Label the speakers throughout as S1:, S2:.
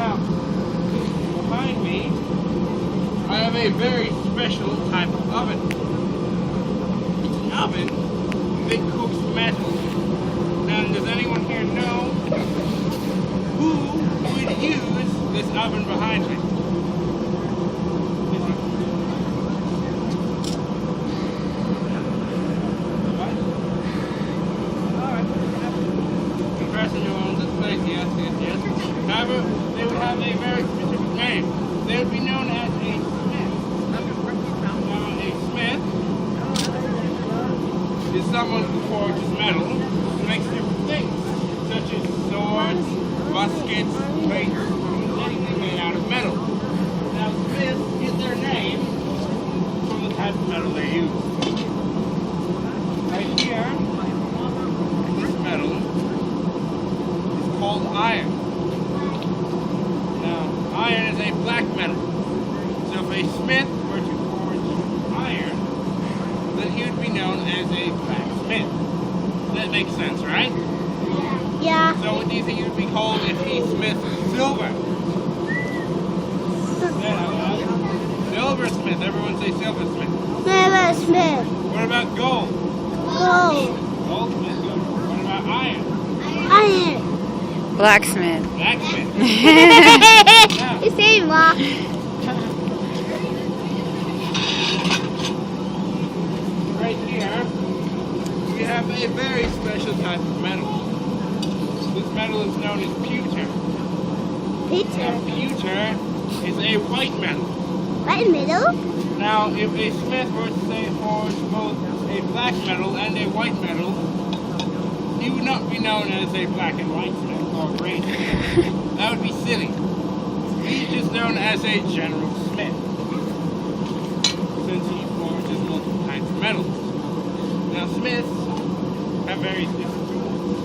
S1: Now, behind me, I have a very special type of oven. It's an oven that cooks metal. Now, does anyone here know who would use this oven behind me? However, they would have a very specific name. They would be known as a smith. Now, a smith is someone who forges metal and makes different things, such as swords, muskets, plates, anything made out of metal. Now, smith is their name from the type of metal they use. Right here, this metal is called iron. Iron is a black metal. So if a smith were to forge iron, then he would be known as a blacksmith. That makes sense, right?
S2: Yeah.
S1: So what do you think he would be called if he smith silver? Silversmith. Everyone say silversmith.
S2: Silversmith.
S1: What about gold?
S2: Gold.
S1: Goldsmith. What about iron?
S2: Iron.
S3: Blacksmith.
S1: Blacksmith.
S2: You say what?
S1: Right here, we have a very special type of metal. This metal is known as pewter.
S2: Peter.
S1: Now, pewter is a white metal.
S2: White metal?
S1: Now, if a smith were to say forge both a black metal and a white metal, he would not be known as a black and white smith or gray smith. That would be silly. He's just known as a general smith, since he forges multiple kinds of metals. Now, smiths have various different tools.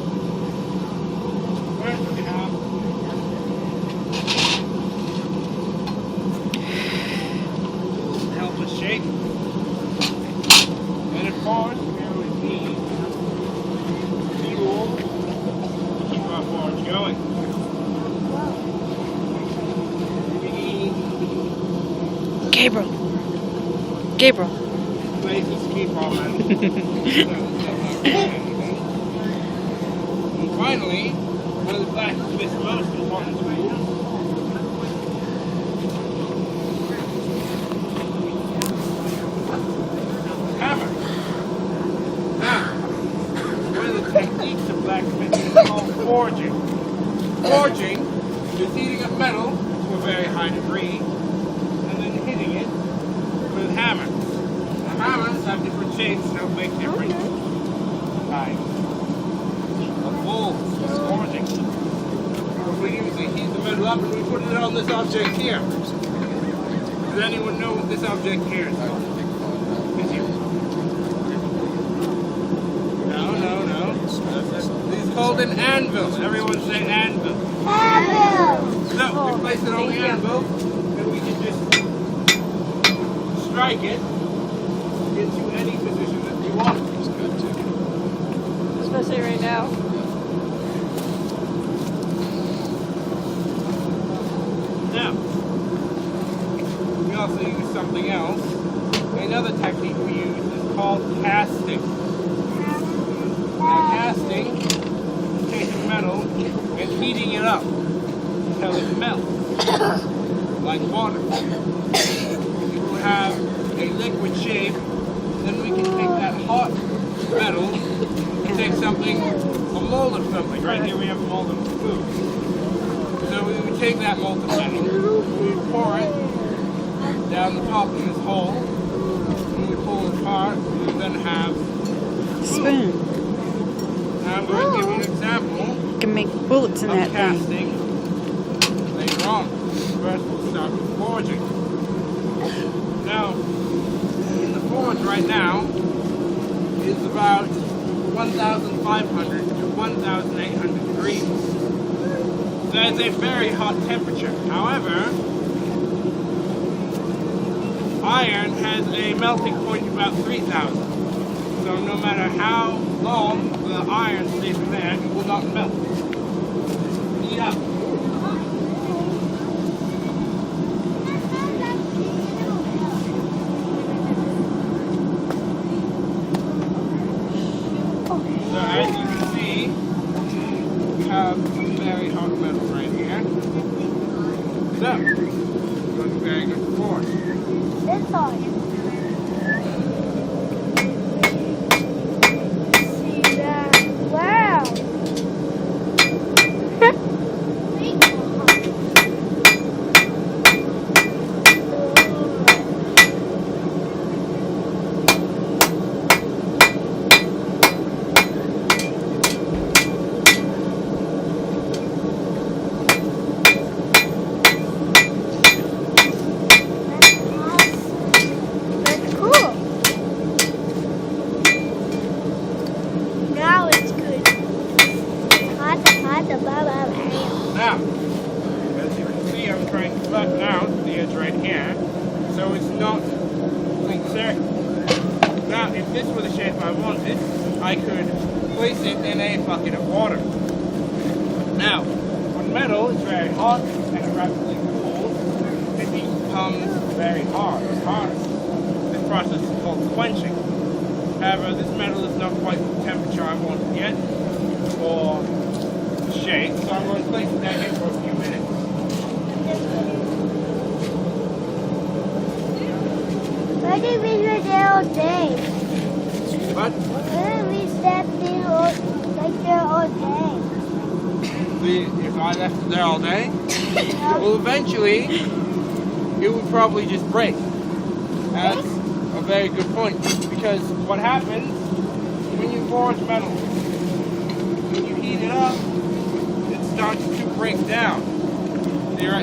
S1: First, we have tools to help us shape. And of course, here we need fuel to keep our forge going.
S3: Gabriel.
S1: Places to keep our metal. And finally, one of the blacksmith's most important tools hammer. Now, one of the techniques of blacksmithing is called forging. Forging is heating up metal to a very high degree and then hitting it with hammers. The hammers have different shapes to make different kinds of bolts for forging. We usually heat the metal up and we put it on this object here. Does anyone know what this object here is called? No. This is called an anvil. Everyone say anvil.
S2: Anvil.
S1: So we place it on the anvil and we can just strike it into any position that we want. It's good too.
S3: Especially right now.
S1: Now, we also use something else. Another technique we use is called casting. Now, casting is taking metal and heating it up until it melts, like water. It will have a liquid shape, then we can take that hot metal and take something, a mold of something. Right here we have a mold of food. So we would take that molten metal, we would pour it down the top of this hole, and we pull it apart, we would then have
S3: Spoon.
S1: Now I'm going to give you an example
S3: You can make bullets in
S1: of
S3: that thing.
S1: casting later on. First we'll start with forging. Now, in the forge right now is about 1,500 to 1,800 degrees. That's a very hot temperature. However, iron has a melting point of about 3,000. So no matter how long the iron stays in there, it will not melt. Heat up. trying to flatten out the edge right here, so it's not like circle. Now, if this were the shape I wanted, I could place it in a bucket of water. Now, when metal is very hot and it rapidly cools, it becomes very hard. This process is called quenching. However, this metal is not quite the temperature I want yet for the shape, so I'm going to place it down here for a few minutes.
S2: Why did we do there all day?
S1: But
S2: Why did we step there all day?
S1: if I left it there all day, well, eventually it would probably just break. That's a very good point, because what happens when you forge metal, when you heat it up, it starts to break down.